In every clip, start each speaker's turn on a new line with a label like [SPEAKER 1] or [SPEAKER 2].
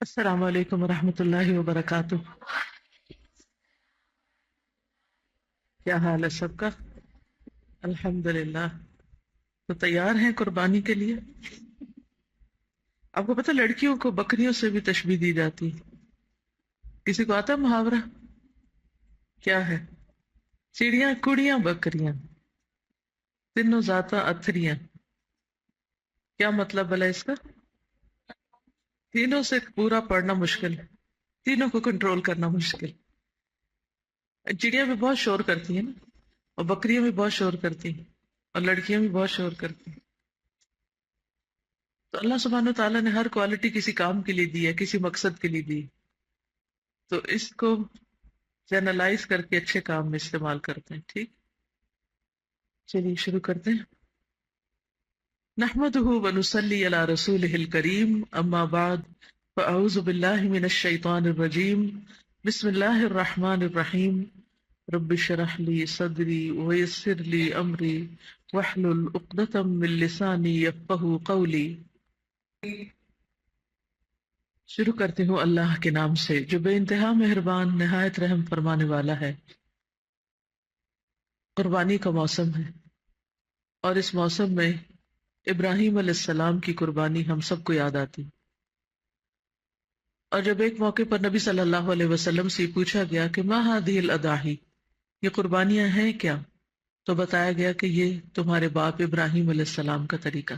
[SPEAKER 1] السلام علیکم ورحمۃ اللہ وبرکاتہ۔ کیا حال ہے سب کا؟ الحمد للہ۔ تو تیار ہیں قربانی کے لیے؟ آپ کو پتہ لڑکیوں کو بکریوں سے بھی تشبیہ دی جاتی ہے۔ کسی کو آتا ہے محاورہ؟ کیا ہے؟ چڑیاں کڑیاں بکریاں تینوں ذاتاں اتھریاں، کیا مطلب بلا اس کا؟ تینوں سے پورا پڑھنا مشکل ہے، تینوں کو کنٹرول کرنا مشکل۔ چڑیاں بھی بہت شور کرتی ہیں نا، اور بکریاں بھی بہت شور کرتی ہیں، اور لڑکیاں بھی بہت شور کرتی ہیں۔ تو اللہ سبحانہ وتعالیٰ نے ہر کوالٹی کسی کام کے لیے دی ہے، کسی مقصد کے لیے دی ہے، تو اس کو جنرلائز کر کے اچھے کام میں استعمال کرتے ہیں۔ ٹھیک، چلیے شروع کرتے ہیں۔ نحمده ونصلي على رسوله الكريم، اما بعد فاعوذ بالله من الشيطان الرجيم، بسم الله الرحمن الرحيم، رب اشرح لي صدري ويسر لي امري واحلل عقدة من لساني يفقهوا قولي۔ شروع کرتی ہوں اللہ کے نام سے جو بے انتہا مہربان نہایت رحم فرمانے والا ہے۔ قربانی کا موسم ہے، اور اس موسم میں ابراہیم علیہ السلام کی قربانی ہم سب کو یاد آتی۔ اور جب ایک موقع پر نبی صلی اللہ علیہ وسلم سے پوچھا گیا کہ ما هذه الاضاحی، یہ قربانیاں ہیں کیا، تو بتایا گیا کہ یہ تمہارے باپ ابراہیم علیہ السلام کا طریقہ،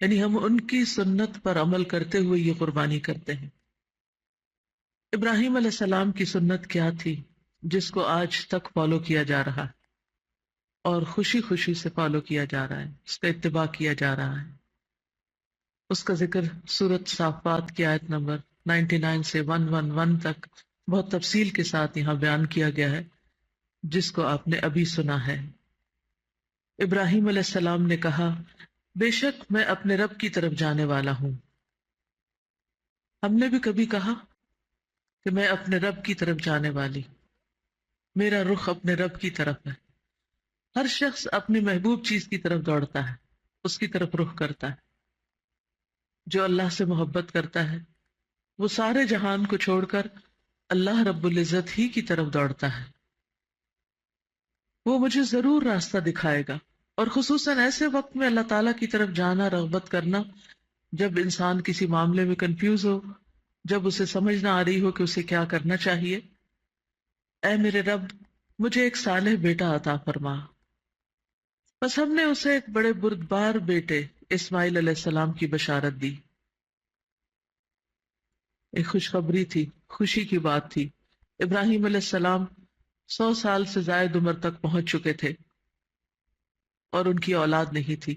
[SPEAKER 1] یعنی ہم ان کی سنت پر عمل کرتے ہوئے یہ قربانی کرتے ہیں۔ ابراہیم علیہ السلام کی سنت کیا تھی جس کو آج تک فالو کیا جا رہا ہے، اور خوشی خوشی سے فالو کیا جا رہا ہے، اس کا اتباع کیا جا رہا ہے؟ اس کا ذکر سورۃ صافات کی آیت نمبر 99 سے 111 تک بہت تفصیل کے ساتھ یہاں بیان کیا گیا ہے، جس کو آپ نے ابھی سنا ہے۔ ابراہیم علیہ السلام نے کہا، بے شک میں اپنے رب کی طرف جانے والا ہوں۔ ہم نے بھی کبھی کہا کہ میں اپنے رب کی طرف جانے والی، میرا رخ اپنے رب کی طرف ہے۔ ہر شخص اپنی محبوب چیز کی طرف دوڑتا ہے، اس کی طرف رخ کرتا ہے۔ جو اللہ سے محبت کرتا ہے وہ سارے جہان کو چھوڑ کر اللہ رب العزت ہی کی طرف دوڑتا ہے۔ وہ مجھے ضرور راستہ دکھائے گا، اور خصوصاً ایسے وقت میں اللہ تعالیٰ کی طرف جانا رغبت کرنا جب انسان کسی معاملے میں کنفیوز ہو، جب اسے سمجھ نہ آ رہی ہو کہ اسے کیا کرنا چاہیے۔ اے میرے رب، مجھے ایک صالح بیٹا عطا فرما۔ بس ہم نے اسے ایک بڑے بردبار بیٹے اسماعیل علیہ السلام کی بشارت دی۔ ایک خوشخبری تھی، خوشی کی بات تھی۔ ابراہیم علیہ السلام 100 سال سے زائد عمر تک پہنچ چکے تھے، اور ان کی اولاد نہیں تھی۔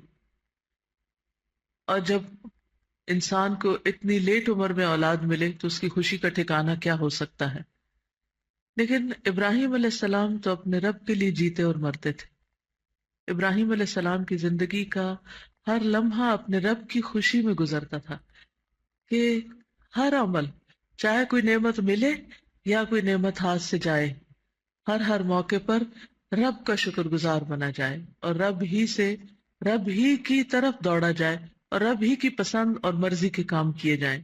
[SPEAKER 1] اور جب انسان کو اتنی لیٹ عمر میں اولاد ملے تو اس کی خوشی کا ٹھکانہ کیا ہو سکتا ہے؟ لیکن ابراہیم علیہ السلام تو اپنے رب کے لیے جیتے اور مرتے تھے۔ ابراہیم علیہ السلام کی زندگی کا ہر لمحہ اپنے رب کی خوشی میں گزرتا تھا، کہ ہر عمل، چاہے کوئی نعمت ملے یا کوئی نعمت ہاتھ سے جائے، ہر موقع پر رب کا شکر گزار بنا جائے، اور رب ہی کی طرف دوڑا جائے، اور رب ہی کی پسند اور مرضی کے کام کیے جائیں۔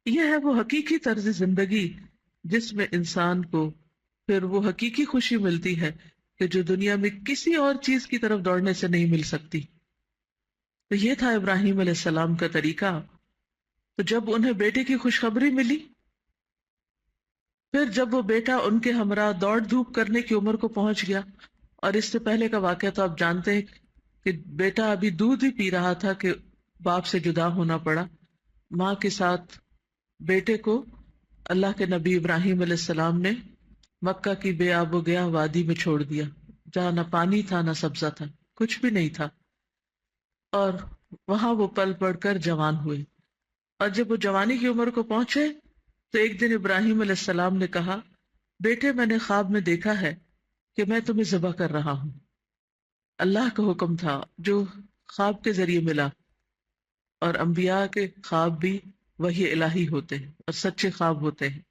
[SPEAKER 1] یہ ہے وہ حقیقی طرز زندگی جس میں انسان کو پھر وہ حقیقی خوشی ملتی ہے کہ جو دنیا میں کسی اور چیز کی طرف دوڑنے سے نہیں مل سکتی۔ تو یہ تھا ابراہیم علیہ السلام کا طریقہ۔ تو جب انہیں بیٹے کی خوشخبری ملی، پھر جب وہ بیٹا ان کے ہمراہ دوڑ دھوپ کرنے کی عمر کو پہنچ گیا، اور اس سے پہلے کا واقعہ تو آپ جانتے ہیں کہ بیٹا ابھی دودھ ہی پی رہا تھا کہ باپ سے جدا ہونا پڑا۔ ماں کے ساتھ بیٹے کو اللہ کے نبی ابراہیم علیہ السلام نے مکہ کی بے آب و گیا وادی میں چھوڑ دیا، جہاں نہ پانی تھا نہ سبزہ تھا، کچھ بھی نہیں تھا، اور وہاں وہ پل پڑھ کر جوان ہوئے۔ اور جب وہ جوانی کی عمر کو پہنچے تو ایک دن ابراہیم علیہ السلام نے کہا، بیٹے میں نے خواب میں دیکھا ہے کہ میں تمہیں ذبح کر رہا ہوں۔ اللہ کا حکم تھا جو خواب کے ذریعے ملا، اور انبیاء کے خواب بھی وحی الہی ہوتے ہیں اور سچے خواب ہوتے ہیں۔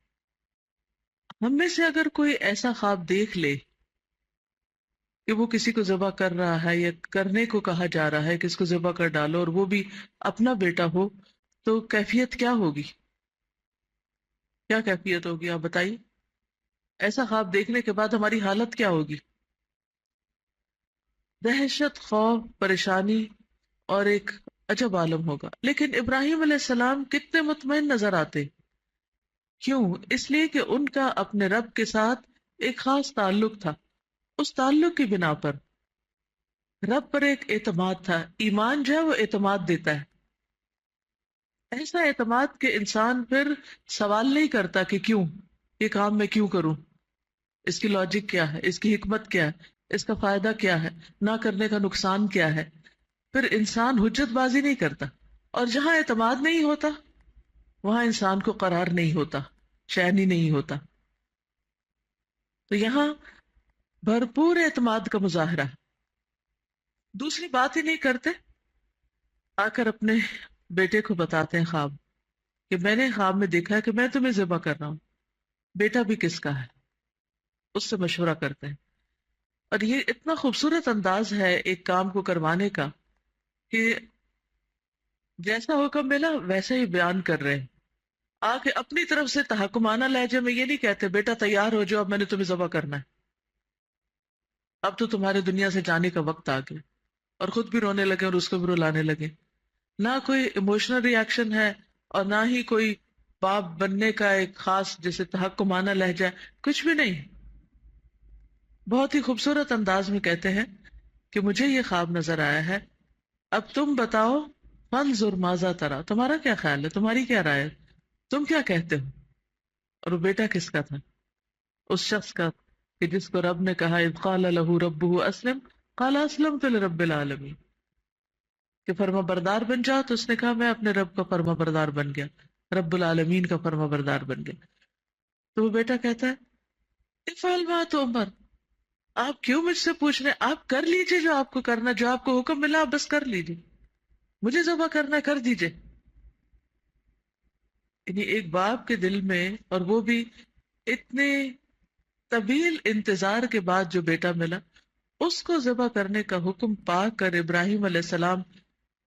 [SPEAKER 1] ہم میں سے اگر کوئی ایسا خواب دیکھ لے کہ وہ کسی کو ذبح کر رہا ہے یا کرنے کو کہا جا رہا ہے کہ اس کو ذبح کر ڈالو، اور وہ بھی اپنا بیٹا ہو، تو کیفیت کیا ہوگی؟ کیا کیفیت ہوگی آپ بتائیے؟ ایسا خواب دیکھنے کے بعد ہماری حالت کیا ہوگی؟ دہشت، خوف، پریشانی اور ایک عجب عالم ہوگا. لیکن ابراہیم علیہ السلام کتنے مطمئن نظر آتے. کیوں؟ اس لیے کہ ان کا اپنے رب کے ساتھ ایک خاص تعلق تھا. اس تعلق کی بنا پر رب پر ایک اعتماد تھا. ایمان جو ہے وہ اعتماد دیتا ہے. ایسا اعتماد کہ انسان پھر سوال نہیں کرتا کہ کیوں یہ کام میں کیوں کروں، اس کی لاجک کیا ہے، اس کی حکمت کیا ہے، اس کا فائدہ کیا ہے، نہ کرنے کا نقصان کیا ہے. پھر انسان حجت بازی نہیں کرتا. اور جہاں اعتماد نہیں ہوتا وہاں انسان کو قرار نہیں ہوتا، چین ہی نہیں ہوتا. تو یہاں بھرپور اعتماد کا مظاہرہ ہے. دوسری بات ہی نہیں کرتے، آ کر اپنے بیٹے کو بتاتے ہیں خواب کہ میں نے خواب میں دیکھا ہے کہ میں تمہیں ذبح کر رہا ہوں. بیٹا بھی کس کا ہے، اس سے مشورہ کرتے ہیں. اور یہ اتنا خوبصورت انداز ہے ایک کام کو کروانے کا کہ جیسا حکم ملا ویسے ہی بیان کر رہے ہیں. آ کے اپنی طرف سے تحکمانہ لہجے میں یہ نہیں کہتے بیٹا تیار ہو جاؤ اب میں نے تمہیں ذبح کرنا ہے، اب تو تمہارے دنیا سے جانے کا وقت آ گیا. اور خود بھی رونے لگے اور اس کو بھی رلانے لگے. نہ کوئی ایموشنل ری ایکشن ہے اور نہ ہی کوئی باپ بننے کا ایک خاص جیسے تحکمانہ لہجہ ہے، کچھ بھی نہیں. بہت ہی خوبصورت انداز میں کہتے ہیں کہ مجھے یہ خواب نظر آیا ہے، اب تم بتاؤ فانظر ماذا ترى، تمہارا کیا خیال ہے، تمہاری کیا رائے ہے، تم کیا کہتے ہو. اور وہ بیٹا کس کا تھا؟ اس شخص کا کہ جس کو رب نے کہا اذ قال له ربه اسلم قال اسلمت لرب العالمین، کہ فرما بردار بن جاؤ، تو اس نے کہا میں اپنے رب کا فرما بردار بن گیا، رب العالمین کا فرما بردار بن گیا. تو وہ بیٹا کہتا ہے افعل ما تؤمر، آپ کیوں مجھ سے پوچھ رہے ہیں، آپ کر لیجئے جو آپ کو کرنا، جو آپ کو حکم ملا آپ بس کر لیجئے، مجھے ذبح کرنا کر دیجئے. یعنی ایک باپ کے دل میں، اور وہ بھی اتنے طویل انتظار کے بعد جو بیٹا ملا، اس کو ذبح کرنے کا حکم پا کر ابراہیم علیہ السلام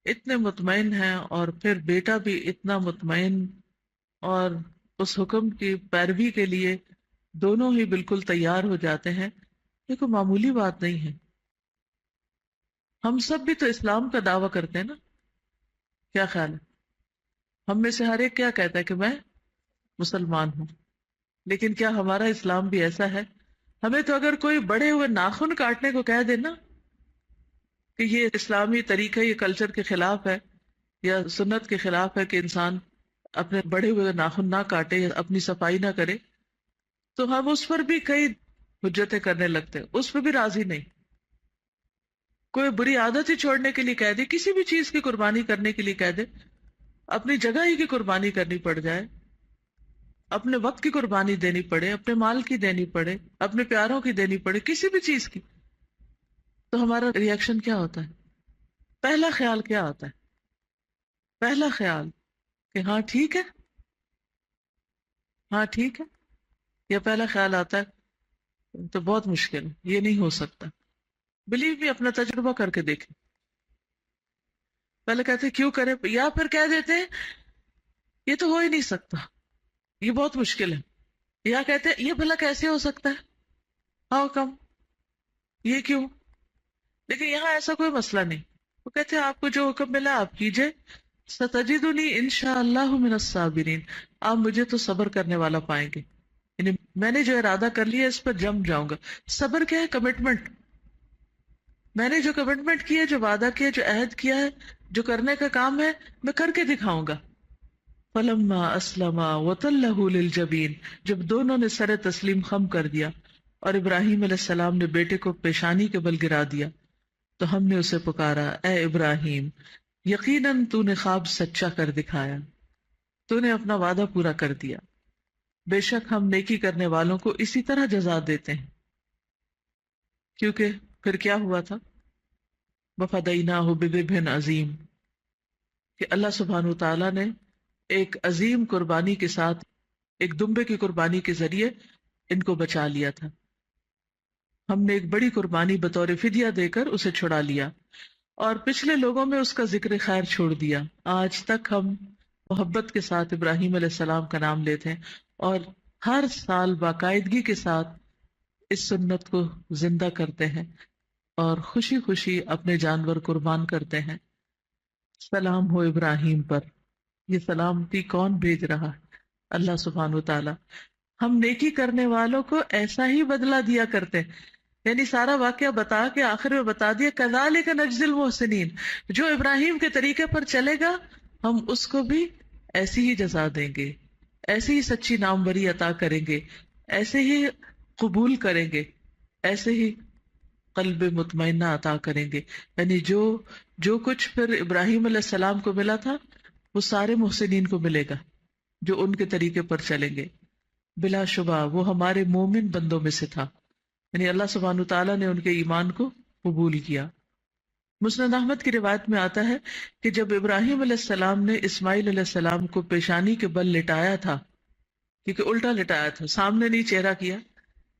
[SPEAKER 1] اتنے مطمئن ہیں، اور پھر بیٹا بھی اتنا مطمئن، اور اس حکم کی پیروی کے لیے دونوں ہی بالکل تیار ہو جاتے ہیں. یہ کوئی معمولی بات نہیں ہے. ہم سب بھی تو اسلام کا دعویٰ کرتے ہیں نا، کیا خیال ہے؟ ہم میں سے ہر ایک کیا کہتا ہے کہ میں مسلمان ہوں، لیکن کیا ہمارا اسلام بھی ایسا ہے؟ ہمیں تو اگر کوئی بڑے ہوئے ناخن کاٹنے کو کہہ دے نا کہ یہ اسلامی طریقہ، یہ کلچر کے خلاف ہے یا سنت کے خلاف ہے کہ انسان اپنے بڑے ہوئے ناخن نہ کاٹے یا اپنی صفائی نہ کرے، تو ہم اس پر بھی کئی حجتیں کرنے لگتے ہیں، اس پہ بھی راضی نہیں. کوئی بری عادت ہی چھوڑنے کے لیے کہہ دے، کسی بھی چیز کی قربانی کرنے کے لیے کہہ دے، اپنی جگہ ہی کی قربانی کرنی پڑ جائے، اپنے وقت کی قربانی دینی پڑے، اپنے مال کی دینی پڑے، اپنے پیاروں کی دینی پڑے، کسی بھی چیز کی، تو ہمارا ری ایکشن کیا ہوتا ہے؟ پہلا خیال کیا آتا ہے؟ پہلا خیال کہ ہاں ٹھیک ہے، ہاں ٹھیک ہے. یا پہلا خیال آتا ہے تو بہت مشکل، یہ نہیں ہو سکتا. بلیو بھی اپنا تجربہ کر کے دیکھیں. پہلے کہتے کیوں کرے، یا پھر کہہ دیتے ہیں یہ تو ہو ہی نہیں سکتا، یہ بہت مشکل ہے. یا کہتے ہیں یہ بھلا کیسے ہو سکتا ہے، ہاؤ کم، یہ کیوں. لیکن یہاں ایسا کوئی مسئلہ نہیں. وہ کہتے ہیں آپ کو جو حکم ملا آپ کیجئے، ستجدنی انشاءاللہ من الصابرین، آپ مجھے تو صبر کرنے والا پائیں گے. یعنی میں نے جو ارادہ کر لیا اس پر جم جاؤں گا. صبر کیا ہے؟ کمٹمنٹ. میں نے جو کمٹمنٹ کی ہے، جو وعدہ کیا، جو عہد کیا ہے، جو کرنے کا کام ہے، میں کر کے دکھاؤں گا. فلما اسلما وتلہ للجبین، جب دونوں نے سر تسلیم خم کر دیا اور ابراہیم علیہ السلام نے بیٹے کو پیشانی کے بل گرا دیا، تو ہم نے اسے پکارا اے ابراہیم، یقیناً تو نے خواب سچا کر دکھایا، تو نے اپنا وعدہ پورا کر دیا، بے شک ہم نیکی کرنے والوں کو اسی طرح جزا دیتے ہیں. کیونکہ پھر کیا ہوا تھا؟ وَفَدَيْنَاهُ بِذِبْحٍ عَظِيمٍ، کہ اللہ سبحانہ وتعالیٰ نے ایک عظیم قربانی کے ساتھ، ایک دمبے کی قربانی کے ذریعے ان کو بچا لیا تھا. ہم نے ایک بڑی قربانی بطور فدیہ دے کر اسے چھڑا لیا، اور پچھلے لوگوں میں اس کا ذکر خیر چھوڑ دیا. آج تک ہم محبت کے ساتھ ابراہیم علیہ السلام کا نام لیتے ہیں، اور ہر سال باقاعدگی کے ساتھ اس سنت کو زندہ کرتے ہیں اور خوشی خوشی اپنے جانور قربان کرتے ہیں۔ سلام ہو ابراہیم پر، یہ سلامتی کون بھیج رہا ہے؟ اللہ سبحانہ وتعالی۔ ہم نیکی کرنے والوں کو ایسا ہی بدلہ دیا کرتے ہیں، یعنی سارا واقعہ بتا کے آخر میں بتا دیا کذالک نجزی المحسنین، جو ابراہیم کے طریقے پر چلے گا ہم اس کو بھی ایسی ہی جزا دیں گے، ایسی ہی سچی ناموری عطا کریں گے، ایسے ہی قبول کریں گے، ایسے ہی قلب مطمئنہ عطا کریں گے۔ یعنی جو کچھ پھر ابراہیم علیہ السلام کو ملا تھا وہ سارے محسنین کو ملے گا جو ان کے طریقے پر چلیں گے۔ بلا شبہ وہ ہمارے مومن بندوں میں سے تھا، یعنی اللہ سبحانہ تعالیٰ نے ان کے ایمان کو قبول کیا۔ مسند احمد کی روایت میں آتا ہے کہ جب ابراہیم علیہ السلام نے اسماعیل علیہ السلام کو پیشانی کے بل لٹایا تھا، کیونکہ الٹا لٹایا تھا، سامنے نہیں چہرہ کیا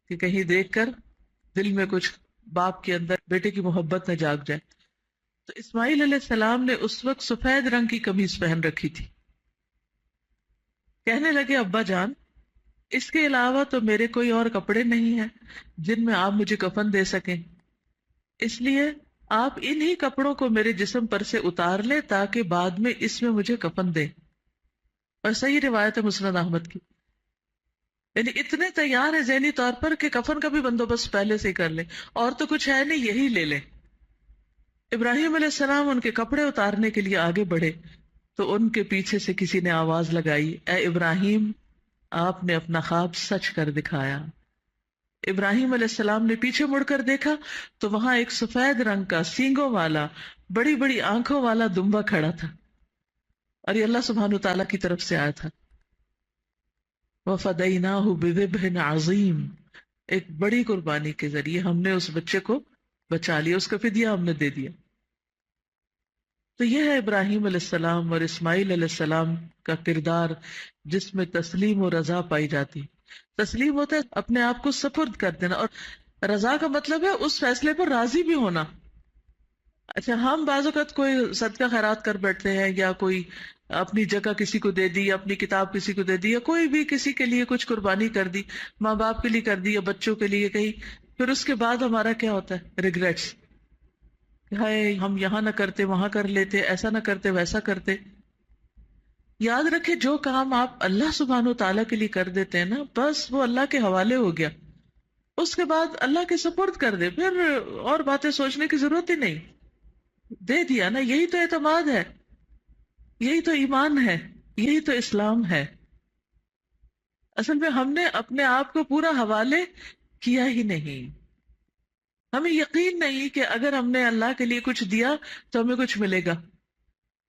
[SPEAKER 1] کہ کہیں دیکھ کر دل میں کچھ باپ کے اندر بیٹے کی محبت نہ جاگ جائے، تو اسماعیل علیہ السلام نے اس وقت سفید رنگ کی قمیض پہن رکھی تھی۔ کہنے لگے ابا جان، اس کے علاوہ تو میرے کوئی اور کپڑے نہیں ہیں جن میں آپ مجھے کفن دے سکیں، اس لیے آپ انہی کپڑوں کو میرے جسم پر سے اتار لیں تاکہ بعد میں اس میں مجھے کفن دیں۔ اور صحیح روایت ہے مسند احمد کی، یعنی اتنے تیار ہے ذہنی طور پر کہ کفن کا بھی بندوبست پہلے سے ہی کر لیں، اور تو کچھ ہے نہیں، یہی لے لیں۔ ابراہیم علیہ السلام ان کے کپڑے اتارنے کے لیے آگے بڑھے تو ان کے پیچھے سے کسی نے آواز لگائی، اے ابراہیم، آپ نے اپنا خواب سچ کر دکھایا۔ ابراہیم علیہ السلام نے پیچھے مڑ کر دیکھا تو وہاں ایک سفید رنگ کا سینگوں والا بڑی بڑی آنکھوں والا دمبا کھڑا تھا، اور یہ اللہ سبحانہ تعالیٰ کی طرف سے آیا تھا۔ وَفَدَيْنَاهُ بِذِبْحٍ عَظِيمٍ، ایک بڑی قربانی کے ذریعے ہم نے اس بچے کو بچا لیا، اس کا فدیہ ہم نے دے دیا۔ تو یہ ہے ابراہیم علیہ السلام اور اسماعیل علیہ السلام کا کردار جس میں تسلیم و رضا پائی جاتی۔ تسلیم ہوتا ہے اپنے آپ کو سپرد کر دینا، اور رضا کا مطلب ہے اس فیصلے پر راضی بھی ہونا۔ اچھا، ہم بعض اوقات کوئی صدقہ خیرات کر بیٹھتے ہیں، یا کوئی اپنی جگہ کسی کو دے دی، اپنی کتاب کسی کو دے دی، یا کوئی بھی کسی کے لیے کچھ قربانی کر دی، ماں باپ کے لیے کر دی یا بچوں کے لیے کہیں، پھر اس کے بعد ہمارا کیا ہوتا ہے؟ ریگریٹس، ہائے ہم یہاں نہ کرتے وہاں کر لیتے، ایسا نہ کرتے ویسا کرتے۔ یاد رکھے جو کام آپ اللہ سبحانہ و تعالیٰ کے لیے کر دیتے ہیں نا، بس وہ اللہ کے حوالے ہو گیا، اس کے بعد اللہ کے سپرد کر دے، پھر اور باتیں سوچنے کی ضرورت ہی نہیں، دے دیا نا۔ یہی تو اعتماد ہے، یہی تو ایمان ہے، یہی تو اسلام ہے۔ اصل میں ہم نے اپنے آپ کو پورا حوالے کیا ہی نہیں، ہمیں یقین نہیں کہ اگر ہم نے اللہ کے لیے کچھ دیا تو ہمیں کچھ ملے گا۔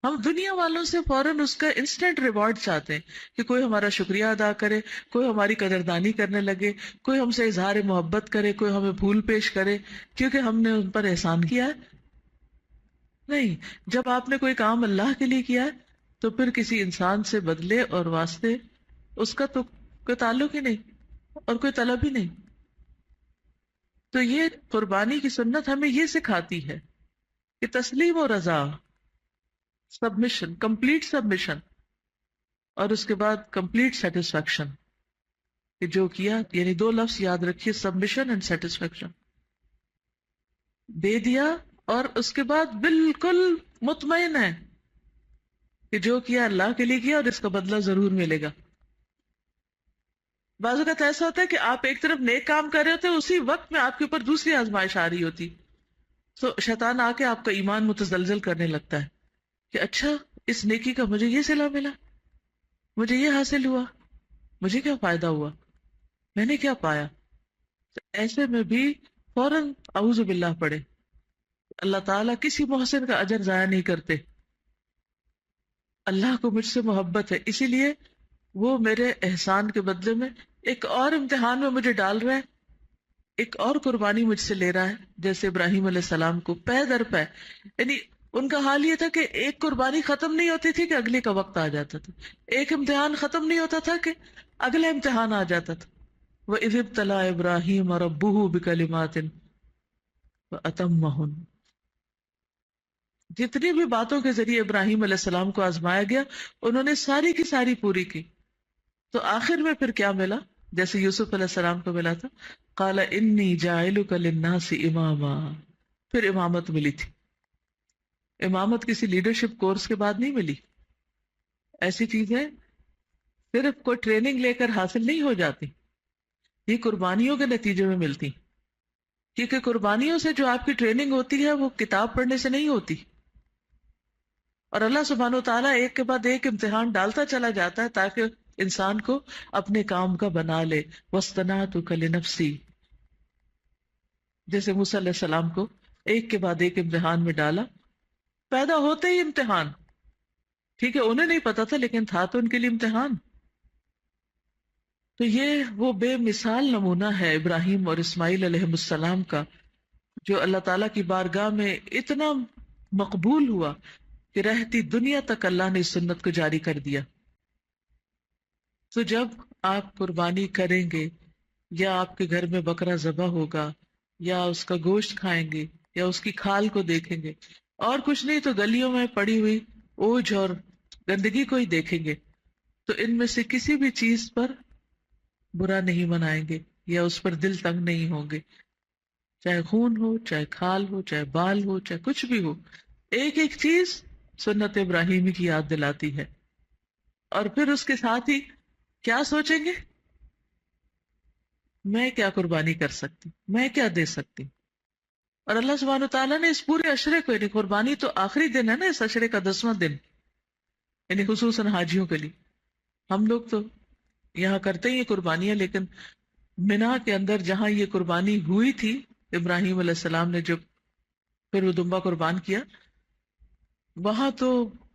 [SPEAKER 1] ہم دنیا والوں سے فوراً اس کا انسٹنٹ ریوارڈ چاہتے ہیں کہ کوئی ہمارا شکریہ ادا کرے، کوئی ہماری قدردانی کرنے لگے، کوئی ہم سے اظہار محبت کرے، کوئی ہمیں پھول پیش کرے کیونکہ ہم نے ان پر احسان کیا ہے۔ نہیں، جب آپ نے کوئی کام اللہ کے لیے کیا ہے تو پھر کسی انسان سے بدلے اور واسطے اس کا تو کوئی تعلق ہی نہیں اور کوئی طلب ہی نہیں۔ تو یہ قربانی کی سنت ہمیں یہ سکھاتی ہے کہ تسلیم و رضا، سبمیشن، کمپلیٹ سبمیشن، اور اس کے بعد کمپلیٹ سیٹسفیکشن، کہ جو کیا، یعنی دو لفظ یاد رکھیے، سبمیشن اینڈ سیٹسفیکشن۔ دے دیا اور اس کے بعد بالکل مطمئن ہے کہ جو کیا اللہ کے لیے کیا اور اس کا بدلہ ضرور ملے گا۔ بعض اوقات ایسا ہوتا ہے کہ آپ ایک طرف نیک کام کر رہے ہوتے ہیں، اسی وقت میں آپ کے اوپر دوسری آزمائش آ رہی ہوتی، تو شیطان آ کے آپ کا ایمان متزلزل کرنے لگتا ہے کہ اچھا اس نیکی کا مجھے یہ صلہ ملا، مجھے یہ حاصل ہوا، مجھے کیا فائدہ ہوا، میں نے کیا پایا۔ تو ایسے میں بھی فوراً اعوذ باللہ پڑھے، اللہ تعالیٰ کسی محسن کا اجر ضائع نہیں کرتے، اللہ کو مجھ سے محبت ہے، اسی لیے وہ میرے احسان کے بدلے میں ایک اور امتحان میں مجھے ڈال رہا ہے، ایک اور قربانی مجھ سے لے رہا ہے، جیسے ابراہیم علیہ السلام کو پے در پے، یعنی ان کا حال یہ تھا کہ ایک قربانی ختم نہیں ہوتی تھی کہ اگلے کا وقت آ جاتا تھا، ایک امتحان ختم نہیں ہوتا تھا کہ اگلا امتحان آ جاتا تھا۔ وَإِذِ ابْتَلَىٰ إِبْرَاهِيمَ رَبُّهُ بِكَلِمَاتٍ فَأَتَمَّهُنَّ، جتنی بھی باتوں کے ذریعے ابراہیم علیہ السلام کو آزمایا گیا انہوں نے ساری کی ساری پوری کی. تو آخر میں پھر کیا ملا؟ جیسے یوسف علیہ السلام کو ملا تھا، قال انی جاعلک للناس اماما، پھر امامت ملی تھی. امامت کسی لیڈرشپ کورس کے بعد نہیں ملی. ایسی چیزیں صرف کوئی ٹریننگ لے کر حاصل نہیں ہو جاتی، یہ قربانیوں کے نتیجے میں ملتی. کیونکہ قربانیوں سے جو آپ کی ٹریننگ ہوتی ہے وہ کتاب پڑھنے سے نہیں ہوتی. اور اللہ سبحانہ و تعالیٰ ایک کے بعد ایک امتحان ڈالتا چلا جاتا ہے تاکہ انسان کو اپنے کام کا بنا لے. وَاصْطَنَعْتُكَ لِنَفْسِي، جیسے موسیٰ علیہ السلام کو ایک کے بعد ایک امتحان میں ڈالا، پیدا ہوتے ہی امتحان. ٹھیک ہے انہیں نہیں پتا تھا لیکن تھا تو ان کے لیے امتحان. تو یہ وہ بے مثال نمونہ ہے ابراہیم اور اسماعیل علیہ السلام کا، جو اللہ تعالیٰ کی بارگاہ میں اتنا مقبول ہوا کہ رہتی دنیا تک اللہ نے اس سنت کو جاری کر دیا. تو جب آپ قربانی کریں گے یا آپ کے گھر میں بکرا ذبح ہوگا یا اس کا گوشت کھائیں گے یا اس کی کھال کو دیکھیں گے اور کچھ نہیں تو گلیوں میں پڑی ہوئی اوجھ اور گندگی کو ہی دیکھیں گے، تو ان میں سے کسی بھی چیز پر برا نہیں منائیں گے یا اس پر دل تنگ نہیں ہوں گے. چاہے خون ہو، چاہے کھال ہو، چاہے بال ہو، چاہے کچھ بھی ہو، ایک ایک چیز سنت ابراہیمی کی یاد دلاتی ہے. اور پھر اس کے ساتھ ہی کیا سوچیں گے؟ میں کیا قربانی کر سکتی، میں کیا دے سکتی. اور اللہ سبحانہ وتعالیٰ نے اس پورے عشرے کو، یعنی قربانی تو آخری دن ہے نا اس عشرے کا 10واں دن، یعنی خصوصاً حاجیوں کے لیے. ہم لوگ تو یہاں کرتے ہی قربانیاں، لیکن منا کے اندر جہاں یہ قربانی ہوئی تھی ابراہیم علیہ السلام نے جب پھر وہ دمبا قربان کیا، وہاں تو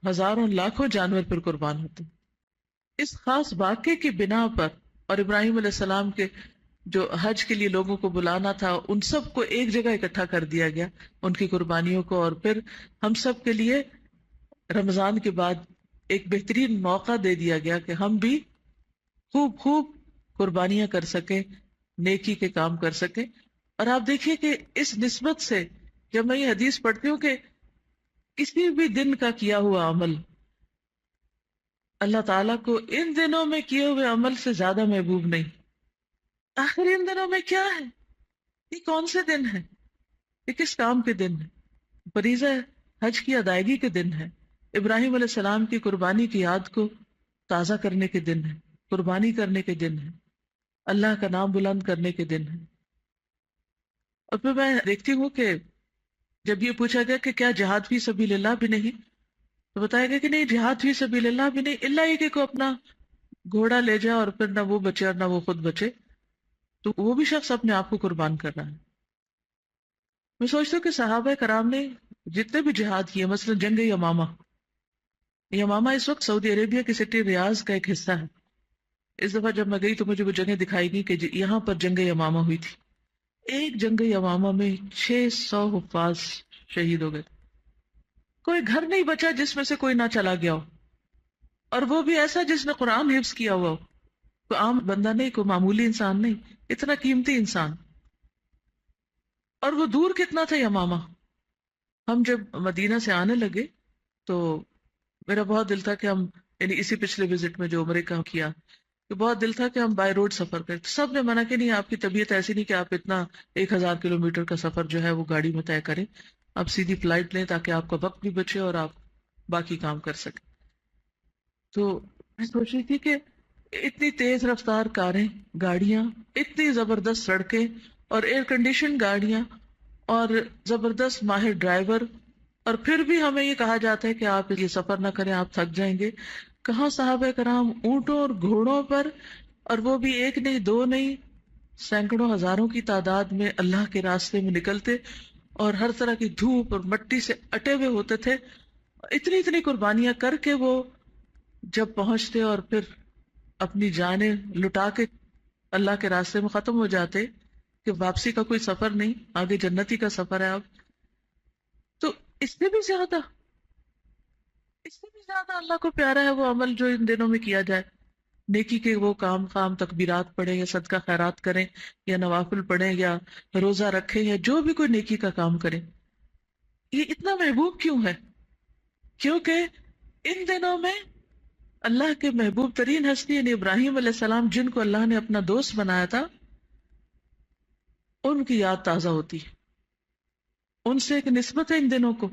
[SPEAKER 1] ہزاروں لاکھوں جانور پھر قربان ہوتے. اس خاص واقعے کی بنا پر اور ابراہیم علیہ السلام کے جو حج کے لیے لوگوں کو بلانا تھا، ان سب کو ایک جگہ اکٹھا کر دیا گیا، ان کی قربانیوں کو. اور پھر ہم سب کے لیے رمضان کے بعد ایک بہترین موقع دے دیا گیا کہ ہم بھی خوب خوب قربانیاں کر سکیں، نیکی کے کام کر سکیں. اور آپ دیکھیے کہ اس نسبت سے جب میں یہ حدیث پڑھتی ہوں کہ کسی بھی دن کا کیا ہوا عمل اللہ تعالیٰ کو ان دنوں میں کیے ہوئے عمل سے زیادہ محبوب نہیں. آخر ان دنوں میں کیا ہے؟ یہ کون سے دن ہے؟ یہ کس کام کے دن ہے؟ فریضہ حج کی ادائیگی کے دن ہے، ابراہیم علیہ السلام کی قربانی کی یاد کو تازہ کرنے کے دن ہے، قربانی کرنے کے دن ہے، اللہ کا نام بلند کرنے کے دن ہے. اور پھر میں دیکھتی ہوں کہ جب یہ پوچھا گیا کہ کیا جہاد فی سبیل اللہ بھی نہیں، تو بتایا گیا کہ نہیں، جہاد فی سبیل اللہ بھی نہیں، اللہ یہ کہ کوئی اپنا گھوڑا لے جائے اور پھر نہ وہ بچے اور نہ وہ خود بچے، تو وہ بھی شخص اپنے آپ کو قربان کر رہا ہے. میں سوچتا ہوں کہ صحابہ کرام نے جتنے بھی جہاد کیے، مثلا جنگ یمامہ، یمامہ اس وقت سعودی عربیہ کی سٹی ریاض کا ایک حصہ ہے. اس دفعہ جب میں گئی تو مجھے وہ جگہ دکھائی گئی کہ یہاں پر جنگ یمامہ ہوئی تھی. ایک جنگ یمامہ میں 600 حفاظ شہید ہو گئے. کوئی گھر نہیں بچا جس میں سے کوئی نہ چلا گیا ہو، اور وہ بھی ایسا جس نے قرآن حفظ کیا ہوا ہو. کوئی عام بندہ نہیں، کوئی معمولی انسان نہیں، اتنا قیمتی انسان. اور وہ دور کتنا تھا یمامہ. ہم جب مدینہ سے آنے لگے تو میرا بہت دل تھا کہ ہم، یعنی اسی پچھلے وزٹ میں جو عمرے کا کیا، کہ بہت دل تھا کہ ہم بائی روڈ سفر کریں. سب نے منع کہ نہیں، آپ کی طبیعت ایسی نہیں کہ آپ اتنا 1000 کلومیٹر کا سفر جو ہے وہ گاڑی میں طے کریں، آپ سیدھی فلائٹ لیں تاکہ آپ کا وقت بھی بچے اور آپ باقی کام کر سکیں. تو میں سوچ رہی تھی کہ اتنی تیز رفتار کاریں، گاڑیاں، اتنی زبردست سڑکیں اور ایئر کنڈیشن گاڑیاں اور زبردست ماہر ڈرائیور، اور پھر بھی ہمیں یہ کہا جاتا ہے کہ آپ یہ سفر نہ کریں، آپ تھک جائیں گے. کہاں صحابہ کرام اونٹوں اور گھوڑوں پر، اور وہ بھی ایک نہیں دو نہیں، سینکڑوں ہزاروں کی تعداد میں اللہ کے راستے میں نکلتے اور ہر طرح کی دھوپ اور مٹی سے اٹے ہوئے ہوتے تھے. اتنی اتنی قربانیاں کر کے وہ جب پہنچتے اور پھر اپنی جانیں لٹا کے اللہ کے راستے میں ختم ہو جاتے کہ واپسی کا کوئی سفر نہیں، آگے جنتی کا سفر ہے. اب تو اس سے بھی زیادہ، اس سے بھی زیادہ اللہ کو پیارا ہے وہ عمل جو ان دنوں میں کیا جائے. نیکی کے وہ کام خام، تکبیرات پڑھیں یا صدقہ خیرات کریں یا نوافل پڑھیں یا روزہ رکھیں یا جو بھی کوئی نیکی کا کام کریں. یہ اتنا محبوب کیوں ہے؟ کیونکہ ان دنوں میں اللہ کے محبوب ترین ہستی یعنی ابراہیم علیہ السلام جن کو اللہ نے اپنا دوست بنایا تھا، ان کی یاد تازہ ہوتی ہے، ان سے ایک نسبت ہے ان دنوں کو۔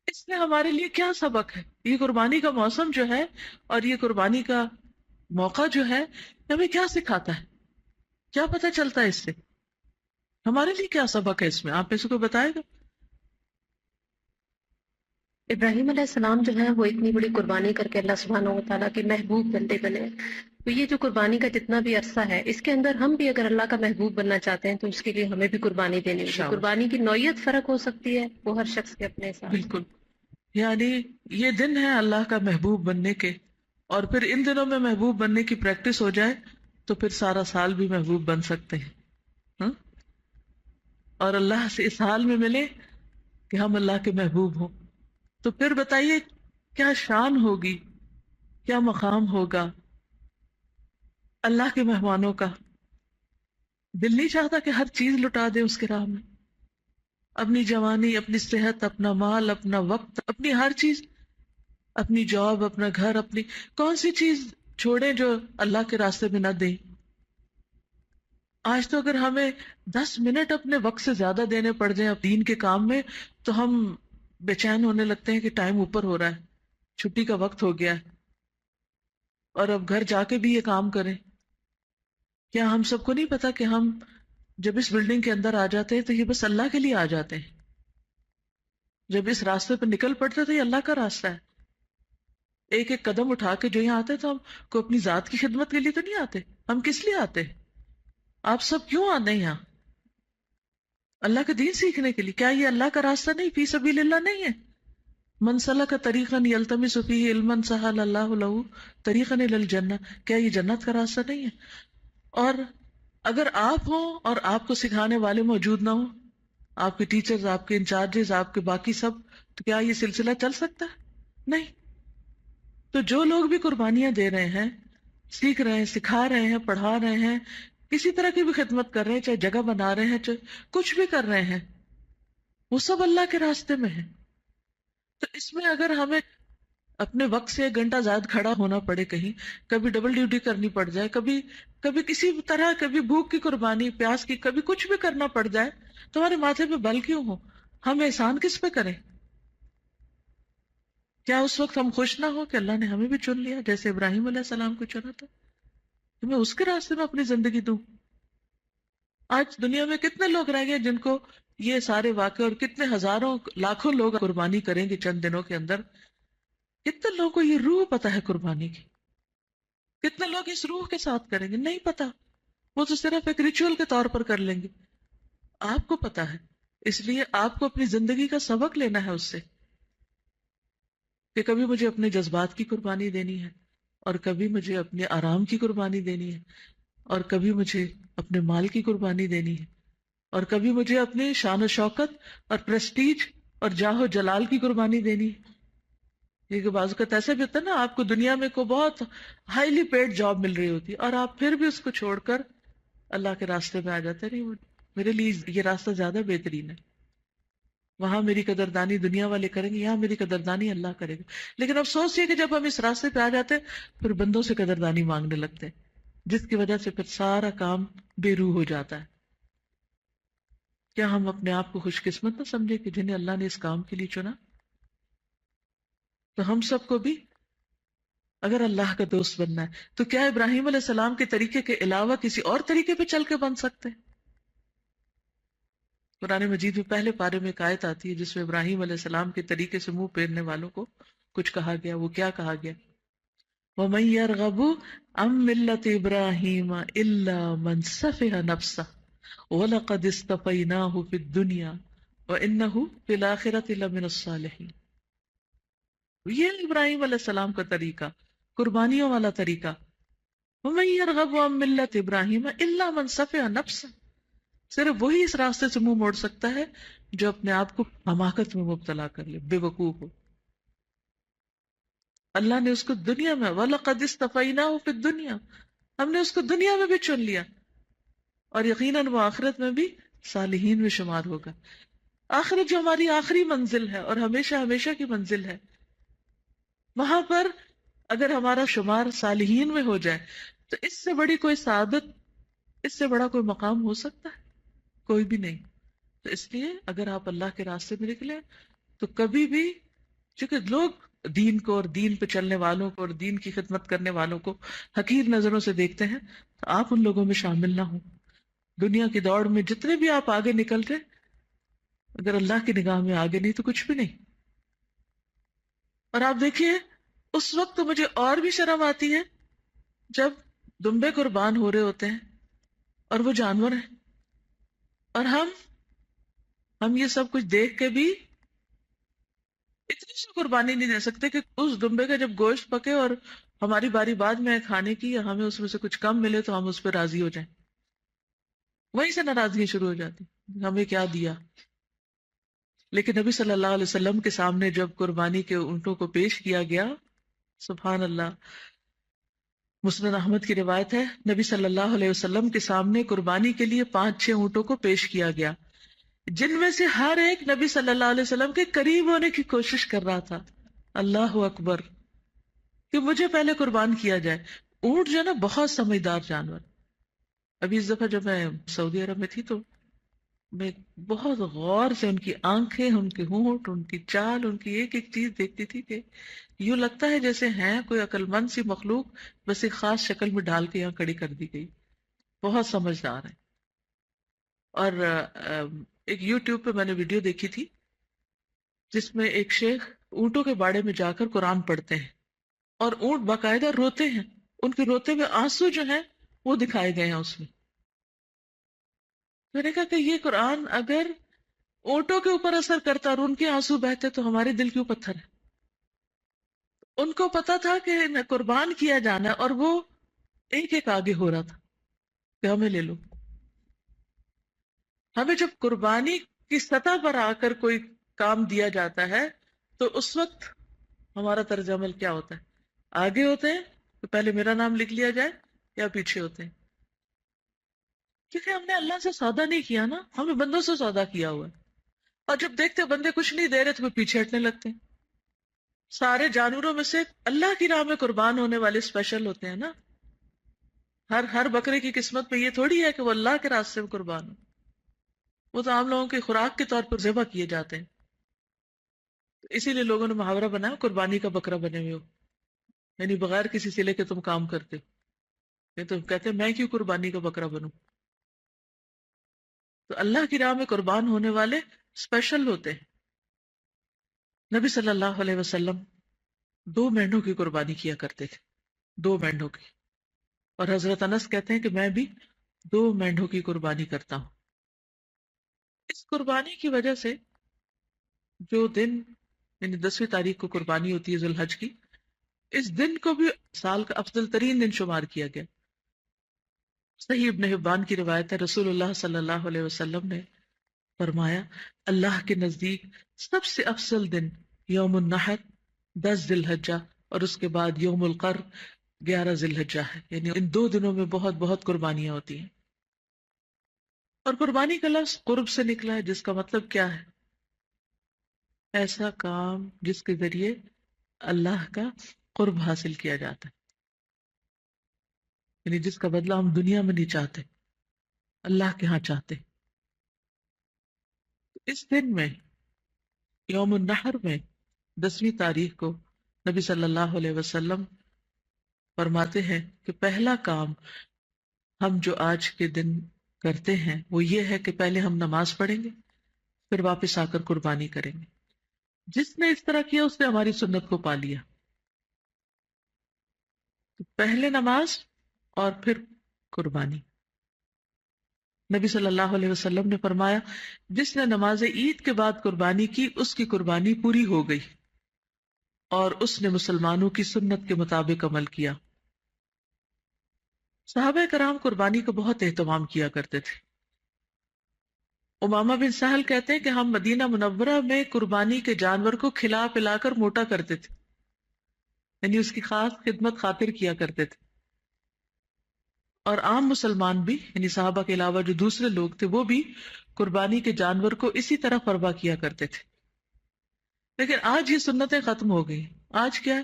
[SPEAKER 1] اس میں ہمارے لیے کیا سبق ہے؟ یہ قربانی کا موسم جو ہے اور یہ قربانی کا موقع جو ہے ہمیں کیا سکھاتا ہے؟ کیا پتہ چلتا ہے اس سے؟ ہمارے لیے کیا سبق ہے اس میں؟ آپ میں سے کوئی بتائے گا؟
[SPEAKER 2] ابراہیم علیہ السلام جو ہے وہ اتنی بڑی قربانی کر کے اللہ سبحانہ و تعالیٰ کے محبوب بندے بنے، تو یہ جو قربانی کا جتنا بھی عرصہ ہے اس کے اندر ہم بھی اگر اللہ کا محبوب بننا چاہتے ہیں تو اس کے لیے ہمیں بھی قربانی دینی ہوگی۔
[SPEAKER 1] شاباش،
[SPEAKER 2] قربانی کی نوعیت فرق ہو سکتی ہے، وہ ہر شخص کے اپنے حساب سے۔
[SPEAKER 1] بالکل۔ یعنی یہ دن ہے اللہ کا محبوب بننے کے، اور پھر ان دنوں میں محبوب بننے کی پریکٹس ہو جائے تو پھر سارا سال بھی محبوب بن سکتے ہیں، ہاں؟ اور اللہ سے اس حال میں ملے کہ ہم اللہ کے محبوب ہوں، تو پھر بتائیے کیا شان ہوگی، کیا مقام ہوگا اللہ کے مہمانوں کا۔ دل نہیں چاہتا کہ ہر چیز لٹا دے اس کے راہ میں، اپنی جوانی، اپنی صحت، اپنا مال، اپنا وقت، اپنی ہر چیز، اپنی جاب، اپنا گھر، اپنی کون سی چیز چھوڑیں جو اللہ کے راستے میں نہ دیں۔ آج تو اگر ہمیں 10 منٹ اپنے وقت سے زیادہ دینے پڑ جائیں اب دین کے کام میں تو ہم بے چین ہونے لگتے ہیں کہ ٹائم اوپر ہو رہا ہے، چھٹی کا وقت ہو گیا ہے، اور اب گھر جا کے بھی یہ کام کریں۔ کیا ہم سب کو نہیں پتا کہ ہم جب اس بلڈنگ کے اندر آ جاتے ہیں تو یہ بس اللہ کے لیے آ جاتے ہیں؟ جب اس راستے پہ نکل پڑتے تو یہ اللہ کا راستہ ہے۔ ایک ایک قدم اٹھا کے جو یہاں آتے تو ہم کو اپنی ذات کی خدمت کے لیے تو نہیں آتے، ہم کس لیے آتے ہیں؟ آپ سب کیوں آتے ہیں یہاں؟ اللہ کا دین سیکھنے کے لیے۔ کیا یہ اللہ کا راستہ نہیں، فی سبیل اللہ نہیں ہے؟ من سلک طریقا یلتمس فیہ علما سہل اللہ لہ طریقا الی الجنہ، کیا یہ جنت کا راستہ نہیں ہے؟ اور اگر آپ ہوں اور آپ کو سکھانے والے موجود نہ ہوں، آپ کے ٹیچرز، آپ کے انچارجز، آپ کے باقی سب، تو کیا یہ سلسلہ چل سکتا ہے؟ نہیں۔ تو جو لوگ بھی قربانیاں دے رہے ہیں، سیکھ رہے ہیں، سکھا رہے ہیں، پڑھا رہے ہیں، کسی طرح کی بھی خدمت کر رہے ہیں، چاہے جگہ بنا رہے ہیں، چاہے کچھ بھی کر رہے ہیں، وہ سب اللہ کے راستے میں ہے۔ تو اس میں اگر ہمیں اپنے وقت سے 1 گھنٹہ زائد کھڑا ہونا پڑے، کہیں کبھی ڈبل ڈیوٹی کرنی پڑ جائے، کبھی کبھی کسی طرح، کبھی بھوک کی قربانی، پیاس کی، کبھی کچھ بھی کرنا پڑ جائے، تو ہمارے ماتھے پہ بل کیوں ہو؟ ہم احسان کس پہ کریں؟ کیا اس وقت ہم خوش نہ ہو کہ اللہ نے ہمیں بھی چن لیا جیسے ابراہیم علیہ السلام کو چنا تھا، کہ میں اس کے راستے میں اپنی زندگی دوں؟ آج دنیا میں کتنے لوگ رہ گئے جن کو یہ سارے واقعے، اور کتنے ہزاروں لاکھوں لوگ قربانی کریں گے چند دنوں کے اندر، کتنے لوگوں کو یہ روح پتہ ہے قربانی کی؟ کتنے لوگ اس روح کے ساتھ کریں گے؟ نہیں پتا، وہ تو صرف ایک ریچول کے طور پر کر لیں گے۔ آپ کو پتا ہے، اس لیے آپ کو اپنی زندگی کا سبق لینا ہے اس سے، کہ کبھی مجھے اپنے جذبات کی قربانی دینی ہے، اور کبھی مجھے اپنے آرام کی قربانی دینی ہے، اور کبھی مجھے اپنے مال کی قربانی دینی ہے، اور کبھی مجھے اپنی شان و شوکت اور پریسٹیج اور جاہ و جلال کی قربانی دینی ہے۔ کیونکہ بعض اوقات ایسا بھی ہوتا ہے نا، آپ کو دنیا میں کوئی بہت ہائیلی پیڈ جاب مل رہی ہوتی ہے اور آپ پھر بھی اس کو چھوڑ کر اللہ کے راستے میں آ جاتے ہیں، نہیں میرے لیے یہ راستہ زیادہ بہترین ہے، وہاں میری قدردانی دنیا والے کریں گے، یہاں میری قدردانی اللہ کرے گا۔ لیکن افسوس یہ کہ جب ہم اس راستے پہ آ جاتے ہیں پھر بندوں سے قدردانی مانگنے لگتے ہیں، جس کی وجہ سے پھر سارا کام بے روح ہو جاتا ہے۔ کیا ہم اپنے آپ کو خوش قسمت نہ سمجھے کہ جنہیں اللہ نے اس کام کے لیے چنا؟ تو ہم سب کو بھی اگر اللہ کا دوست بننا ہے تو کیا ابراہیم علیہ السلام کے طریقے کے علاوہ کسی اور طریقے پہ چل کے بن سکتے ہیں؟ قرآن مجید میں پہلے پارے میں ایک آیت آتی ہے جس میں ابراہیم علیہ السلام کے طریقے سے منہ پھیرنے والوں کو کچھ کہا گیا۔ وہ کیا کہا گیا؟ وَمَن يَرْغَبُ عَن مِّلَّةِ إِبْرَاهِيمَ إِلَّا مَن سَفِهَ نَفْسَهُ وَلَقَدِ اصْطَفَيْنَاهُ فِي الدُّنْيَا وَإِنَّهُ فِي الْآخِرَةِ لَمِنَ الصَّالِحِينَ۔ یہ ابراہیم علیہ السلام کا طریقہ، قربانیوں والا طریقہ۔ وَمَن يَرْغَبُ عَن مِّلَّةِ إِبْرَاهِيمَ إِلَّا مَن سَفِهَ نَفْسَهُ، صرف وہی اس راستے سے منہ موڑ سکتا ہے جو اپنے آپ کو حماقت میں مبتلا کر لے، بے وقوف ہو۔ اللہ نے اس کو دنیا میں وَلَقَدِ اسْتَفَيْنَاهُ فِي الدُّنْيَا، ہم نے اس کو دنیا میں بھی چن لیا، اور یقیناً وہ آخرت میں بھی صالحین میں شمار ہوگا۔ آخرت جو ہماری آخری منزل ہے اور ہمیشہ ہمیشہ کی منزل ہے، وہاں پر اگر ہمارا شمار صالحین میں ہو جائے تو اس سے بڑی کوئی سعادت، اس سے بڑا کوئی مقام ہو سکتا ہے؟ کوئی بھی نہیں۔ تو اس لیے اگر آپ اللہ کے راستے میں نکلے تو کبھی بھی، چونکہ لوگ دین کو اور دین پہ چلنے والوں کو اور دین کی خدمت کرنے والوں کو حقیر نظروں سے دیکھتے ہیں، تو آپ ان لوگوں میں شامل نہ ہوں۔ دنیا کی دوڑ میں جتنے بھی آپ آگے نکل رہے، اگر اللہ کی نگاہ میں آگے نہیں تو کچھ بھی نہیں۔ اور آپ دیکھیے، اس وقت تو مجھے اور بھی شرم آتی ہے جب دمبے قربان ہو رہے ہوتے ہیں اور وہ جانور ہیں، اور ہم یہ سب کچھ دیکھ کے بھی اتنی سی قربانی نہیں دے سکتے کہ اس دمبے کا جب گوشت پکے اور ہماری باری بعد میں کھانے کی، یا ہمیں اس میں سے کچھ کم ملے تو ہم اس پہ راضی ہو جائیں۔ وہیں سے ناراضگی شروع ہو جاتی، ہمیں کیا دیا۔ لیکن نبی صلی اللہ علیہ وسلم کے سامنے جب قربانی کے اونٹوں کو پیش کیا گیا، سبحان اللہ، مسند احمد کی روایت ہے، نبی صلی اللہ علیہ وسلم کے سامنے قربانی کے لیے 5-6 اونٹوں کو پیش کیا گیا، جن میں سے ہر ایک نبی صلی اللہ علیہ وسلم کے قریب ہونے کی کوشش کر رہا تھا۔ اللہ اکبر، کہ مجھے پہلے قربان کیا جائے۔ اونٹ جو ہے نا بہت سمجھدار جانور۔ ابھی اس دفعہ جب میں سعودی عرب میں تھی تو میں بہت غور سے ان کی آنکھیں، ان کے ہونٹ، ان کی چال، ان کی ایک ایک چیز دیکھتی تھی کہ یوں لگتا ہے جیسے ہیں کوئی عقل مند سی مخلوق، بس ایک خاص شکل میں ڈال کے یہاں کھڑی کر دی گئی۔ بہت سمجھدار ہیں۔ اور ایک یوٹیوب پہ میں نے ویڈیو دیکھی تھی جس میں ایک شیخ اونٹوں کے باڑے میں جا کر قرآن پڑھتے ہیں، اور اونٹ باقاعدہ روتے ہیں، ان کے روتے ہوئے آنسو جو ہیں وہ دکھائے گئے ہیں اس میں۔ میں نے کہا کہ یہ قرآن اگر اونٹوں کے اوپر اثر کرتا اور ان کے آنسو بہتے تو ہمارے دل کیوں پتھر ہے؟ ان کو پتا تھا کہ قربان کیا جانا ہے، اور وہ ایک ایک آگے ہو رہا تھا کہ ہمیں لے لو۔ ہمیں جب قربانی کی سطح پر آ کر کوئی کام دیا جاتا ہے تو اس وقت ہمارا طرز عمل کیا ہوتا ہے؟ آگے ہوتے ہیں تو پہلے میرا نام لکھ لیا جائے، یا پیچھے ہوتے ہیں؟ کیونکہ ہم نے اللہ سے سودا نہیں کیا نا، ہمیں بندوں سے سودا کیا ہوا ہے۔ اور جب دیکھتے بندے کچھ نہیں دے رہے تو پھر پیچھے ہٹنے لگتے ہیں۔ سارے جانوروں میں سے اللہ کی راہ میں قربان ہونے والے اسپیشل ہوتے ہیں نا۔ ہر بکرے کی قسمت میں یہ تھوڑی ہے کہ وہ اللہ کے راستے میں قربان ہو، وہ تو عام لوگوں کی خوراک کے طور پر ذبح کیے جاتے ہیں۔ اسی لیے لوگوں نے محاورہ بنایا قربانی کا بکرا بنے ہوئے ہو، یعنی بغیر کسی صلے کے تم کام کرتے ہو۔ یہ تو کہتے ہیں میں کیوں قربانی کا بکرا بنوں؟ تو اللہ کی راہ میں قربان ہونے والے اسپیشل ہوتے ہیں۔ نبی صلی اللہ علیہ وسلم 2 مینڈوں کی قربانی کیا کرتے تھے، 2 مینڈوں کی، اور حضرت انس کہتے ہیں کہ میں بھی 2 مینڈوں کی قربانی کرتا ہوں۔ اس قربانی کی وجہ سے جو دن، یعنی 10ویں تاریخ کو قربانی ہوتی ہے ذی الحج کی، اس دن کو بھی سال کا افضل ترین دن شمار کیا گیا۔ صحیح ابن حبان کی روایت ہے، رسول اللہ صلی اللہ علیہ وسلم نے فرمایا اللہ کے نزدیک سب سے افضل دن یوم النحر 10 ذی الحجہ، اور اس کے بعد یوم القر 11 ذی الحجہ ہے، یعنی ان 2 دنوں میں بہت بہت قربانیاں ہوتی ہیں۔ اور قربانی کا لفظ قرب سے نکلا ہے، جس کا مطلب کیا ہے؟ ایسا کام جس کے ذریعے اللہ کا قرب حاصل کیا جاتا ہے، یعنی جس کا بدلہ ہم دنیا میں نہیں چاہتے، اللہ کے ہاں چاہتے۔ اس دن میں، یوم النحر میں 10ویں تاریخ کو، نبی صلی اللہ علیہ وسلم فرماتے ہیں کہ پہلا کام ہم جو آج کے دن کرتے ہیں وہ یہ ہے کہ پہلے ہم نماز پڑھیں گے، پھر واپس آ کر قربانی کریں گے۔ جس نے اس طرح کیا اس نے ہماری سنت کو پا لیا۔ تو پہلے نماز اور پھر قربانی۔ نبی صلی اللہ علیہ وسلم نے فرمایا جس نے نماز عید کے بعد قربانی کی اس کی قربانی پوری ہو گئی اور اس نے مسلمانوں کی سنت کے مطابق عمل کیا۔ صحابہ کرام قربانی کا بہت اہتمام کیا کرتے تھے۔ امامہ بن سہل کہتے ہیں کہ ہم مدینہ منورہ میں قربانی کے جانور کو کھلا پلا کر موٹا کرتے تھے، یعنی اس کی خاص خدمت خاطر کیا کرتے تھے۔ اور عام مسلمان بھی یعنی صحابہ کے علاوہ جو دوسرے لوگ تھے وہ بھی قربانی کے جانور کو اسی طرح فربا کیا کرتے تھے. لیکن آج یہ سنتیں ختم ہو گئی. آج کیا ہے،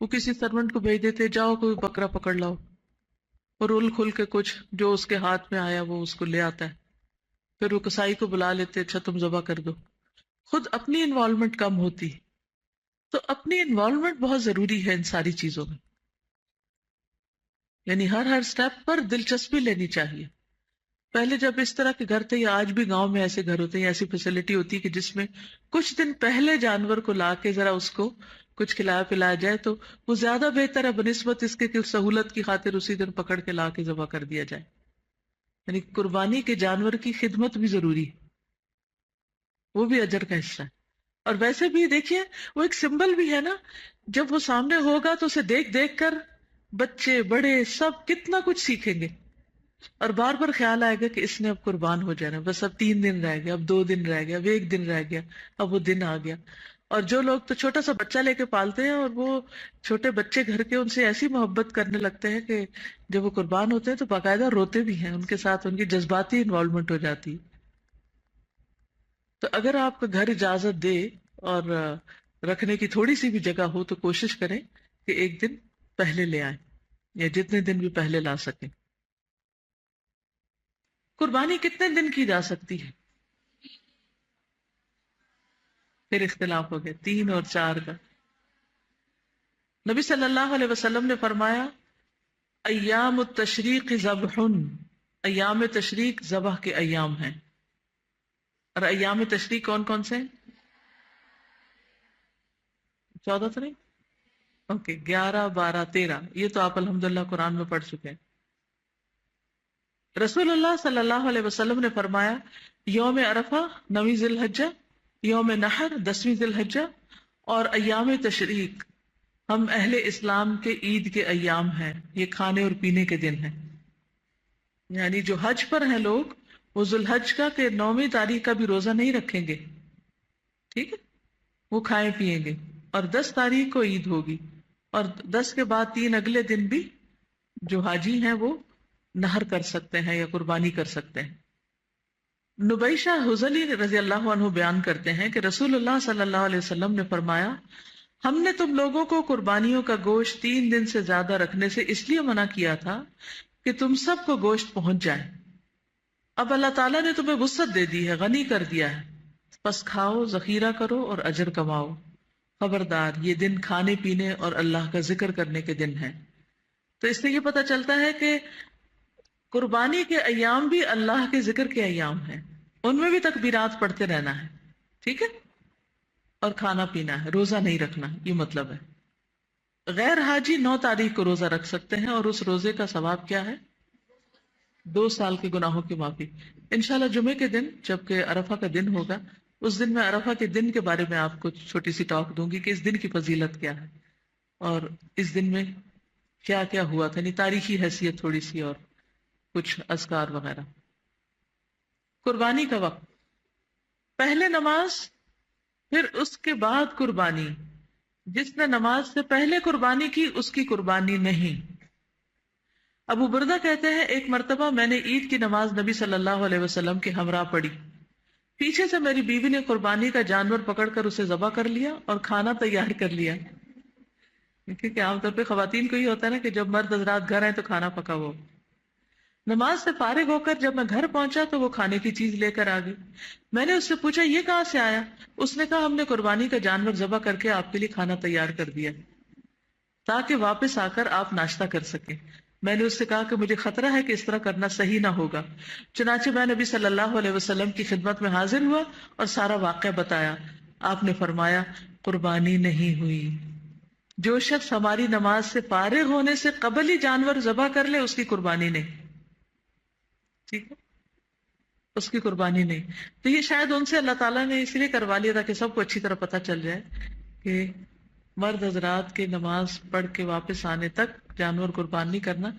[SPEAKER 1] وہ کسی سرونٹ کو بھیج دیتے، جاؤ کوئی بکرا پکڑ لاؤ، اور رول کھل کے کچھ جو اس کے ہاتھ میں آیا وہ اس کو لے آتا ہے. پھر وہ کسائی کو بلا لیتے، اچھا تم ذبح کر دو. خود اپنی انوالومنٹ کم ہوتی. تو اپنی انوالومنٹ بہت ضروری ہے ان ساری چیزوں میں، یعنی ہر سٹیپ پر دلچسپی لینی چاہیے. پہلے جب اس طرح کے گھر تھے، یا آج بھی گاؤں میں ایسے گھر ہوتے ہیں، ایسی فیسلٹی ہوتی ہے کہ جس میں کچھ دن پہلے جانور کو لا کے ذرا اس کو کچھ کھلایا پلایا جائے تو وہ زیادہ بہتر ہے بنسبت اس کے کہ سہولت کی خاطر اسی دن پکڑ کے لا کے ذبح کر دیا جائے. یعنی قربانی کے جانور کی خدمت بھی ضروری ہے، وہ بھی اجر کا حصہ ہے. اور ویسے بھی دیکھیے وہ ایک سمبل بھی ہے نا، جب وہ سامنے ہوگا تو اسے دیکھ دیکھ کر بچے بڑے سب کتنا کچھ سیکھیں گے، اور بار بار خیال آئے گا کہ اس نے اب قربان ہو جانا، بس اب 3 دن رہ گیا، اب 2 دن رہ گیا، اب 1 دن رہ گیا، اب وہ دن آ گیا. اور جو لوگ تو چھوٹا سا بچہ لے کے پالتے ہیں، اور وہ چھوٹے بچے گھر کے ان سے ایسی محبت کرنے لگتے ہیں کہ جب وہ قربان ہوتے ہیں تو باقاعدہ روتے بھی ہیں، ان کے ساتھ ان کی جذباتی انوالومنٹ ہو جاتی ہے. تو اگر آپ کا گھر اجازت دے اور رکھنے کی تھوڑی سی بھی جگہ ہو تو کوشش کریں کہ ایک دن پہلے لے آئیں، یا جتنے دن بھی پہلے لا سکیں. قربانی کتنے دن کی جا سکتی ہے؟ پھر اختلاف ہو گیا 3 اور 4 کا. نبی صلی اللہ علیہ وسلم نے فرمایا ایام التشریق ذبح، ایام تشریق ذبح کے ایام ہیں. اور ایام تشریق کون کون سے ہیں؟ 14 تو نہیں؟ اوکے، 11 12 13 یہ تو آپ الحمدللہ قرآن میں پڑھ چکے ہیں. رسول اللہ صلی اللہ علیہ وسلم نے فرمایا یوم عرفہ 9 ذی الحجہ، یوم نحر 10 ذی الحجہ، اور ایام تشریق ہم اہل اسلام کے عید کے ایام ہیں، یہ کھانے اور پینے کے دن ہیں. یعنی جو حج پر ہیں لوگ وہ ذو الحج کا کہ 9ویں تاریخ کا بھی روزہ نہیں رکھیں گے، ٹھیک ہے، وہ کھائیں پیئیں گے. اور 10 تاریخ کو عید ہوگی، اور 10 کے بعد 3 اگلے دن بھی جو حاجی ہیں وہ نہر کر سکتے ہیں یا قربانی کر سکتے ہیں. نبیشہ حزلی رضی اللہ عنہ بیان کرتے ہیں کہ رسول اللہ صلی اللہ علیہ وسلم نے فرمایا ہم نے تم لوگوں کو قربانیوں کا گوشت 3 دن سے زیادہ رکھنے سے اس لیے منع کیا تھا کہ تم سب کو گوشت پہنچ جائے. اب اللہ تعالیٰ نے تمہیں وسعت دے دی ہے، غنی کر دیا ہے، پس کھاؤ، ذخیرہ کرو اور اجر کماؤ. خبردار یہ دن کھانے پینے اور اللہ کا ذکر کرنے کے دن ہیں. تو اس سے یہ پتہ چلتا ہے کہ قربانی کے ایام بھی اللہ کے ذکر کے ایام ہیں، ان میں بھی تکبیرات پڑھتے رہنا ہے، ٹھیک ہے، اور کھانا پینا ہے، روزہ نہیں رکھنا، یہ مطلب ہے. غیر حاجی 9 تاریخ کو روزہ رکھ سکتے ہیں، اور اس روزے کا ثواب کیا ہے؟ 2 سال کے گناہوں کی معافی. انشاءاللہ جمعے کے دن جبکہ عرفہ کا دن ہوگا، اس دن میں عرفہ کے دن کے بارے میں آپ کو چھوٹی سی ٹاک دوں گی کہ اس دن کی فضیلت کیا ہے اور اس دن میں کیا کیا ہوا تھا، یعنی تاریخی حیثیت تھوڑی سی اور کچھ اذکار وغیرہ. قربانی کا وقت، پہلے نماز پھر اس کے بعد قربانی. جس نے نماز سے پہلے قربانی کی اس کی قربانی نہیں. ابو بردہ کہتے ہیں ایک مرتبہ میں نے عید کی نماز نبی صلی اللہ علیہ وسلم کے ہمراہ پڑھی. پیچھے سے میری بیوی نے قربانی کا جانور پکڑ کر اسے ذبح کر لیا اور کھانا تیار کر لیا. کیونکہ عام طور پہ خواتین کو ہی ہوتا ہے نا کہ جب مرد حضرات گھر آئے تو کھانا پکا ہو. نماز سے فارغ ہو کر جب میں گھر پہنچا تو وہ کھانے کی چیز لے کر آ گئی. میں نے اس سے پوچھا یہ کہاں سے آیا؟ اس نے کہا ہم نے قربانی کا جانور ذبح کر کے آپ کے لیے کھانا تیار کر دیا تاکہ واپس آ کر آپ ناشتہ کر سکیں. میں نے اس سے کہا کہ مجھے خطرہ ہے کہ اس طرح کرنا صحیح نہ ہوگا. چنانچہ میں نبی صلی اللہ علیہ وسلم کی خدمت میں حاضر ہوا اور سارا واقعہ بتایا. آپ نے فرمایا قربانی نہیں ہوئی. جو شخص ہماری نماز سے فارغ ہونے سے قبل ہی جانور ذبح کر لے اس کی قربانی نہیں. ٹھیک ہے، اس کی قربانی نہیں. تو یہ شاید ان سے اللہ تعالیٰ نے اس لیے کروا لیا تھا کہ سب کو اچھی طرح پتہ چل جائے کہ مرد حضرات کے نماز پڑھ کے واپس آنے تک جانور قربان نہیں کرنا،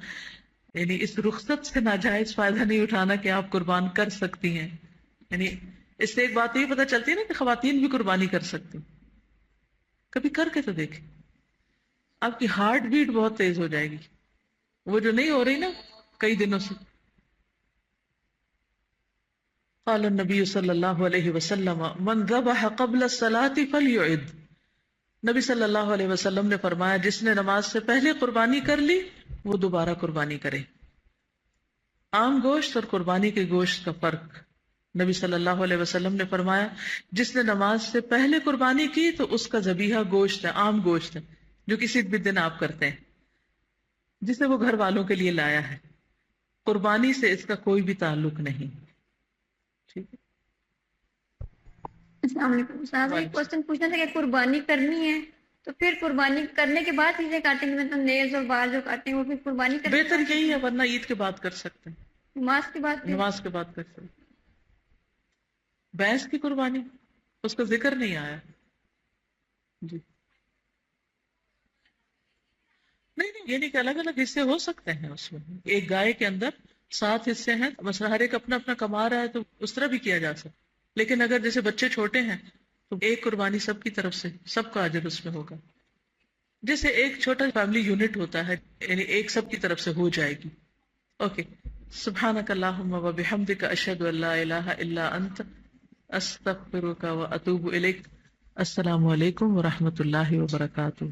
[SPEAKER 1] یعنی اس رخصت سے ناجائز فائدہ نہیں اٹھانا کہ آپ قربان کر سکتی ہیں. یعنی اس سے ایک بات یہ پتہ چلتی ہے نا کہ خواتین بھی قربانی کر سکتی. کبھی کر کے تو دیکھیں، آپ کی ہارٹ بیٹ بہت تیز ہو جائے گی. وہ جو نہیں ہو رہی نا کئی دنوں سے. قال النبی صلی اللہ علیہ وسلم من ذبح قبل الصلاة فلیعد. نبی صلی اللہ علیہ وسلم نے فرمایا جس نے نماز سے پہلے قربانی کر لی وہ دوبارہ قربانی کرے. عام گوشت اور قربانی کے گوشت کا فرق. نبی صلی اللہ علیہ وسلم نے فرمایا جس نے نماز سے پہلے قربانی کی تو اس کا ذبیحہ گوشت ہے، عام گوشت ہے جو کسی بھی دن آپ کرتے ہیں، جسے وہ گھر والوں کے لیے لایا ہے. قربانی سے اس کا کوئی بھی تعلق نہیں. ٹھیک ہے.
[SPEAKER 3] السلام علیکم. صاحب ایک کوشچن پوچھنا تھا کہ قربانی کرنی ہے تو پھر قربانی کرنے کے بعد چیزیں کاٹیں گے، مطلب نیلز اور بال جو کاٹیں ہیں وہ پھر قربانی کرنے
[SPEAKER 1] بہتر یہی ہے، ورنہ عید کے بعد کر سکتے ہیں،
[SPEAKER 3] نماز کے بعد.
[SPEAKER 1] نماز کے بعد کر سکتے ہیں. بھینس کی قربانی اس کا ذکر نہیں آیا. جی نہیں یہ نہیں کہ الگ الگ حصے ہو سکتے ہیں اس میں. ایک گائے کے اندر 7 حصے ہیں، مثلا ہر ایک اپنا اپنا کما رہا ہے تو اس طرح بھی کیا جا سکتا. لیکن اگر جیسے بچے چھوٹے ہیں تو ایک قربانی سب کی طرف سے، سب کا اجر اس میں ہوگا. جیسے ایک چھوٹا فیملی یونٹ ہوتا ہے، یعنی ایک سب کی طرف سے ہو جائے گی. اوکے. سبحانک اللہم و بحمدک اشہد ان لا الہ الا انت استغفرک و اتوب الیک. السلام علیکم و رحمۃ اللہ وبرکاتہ.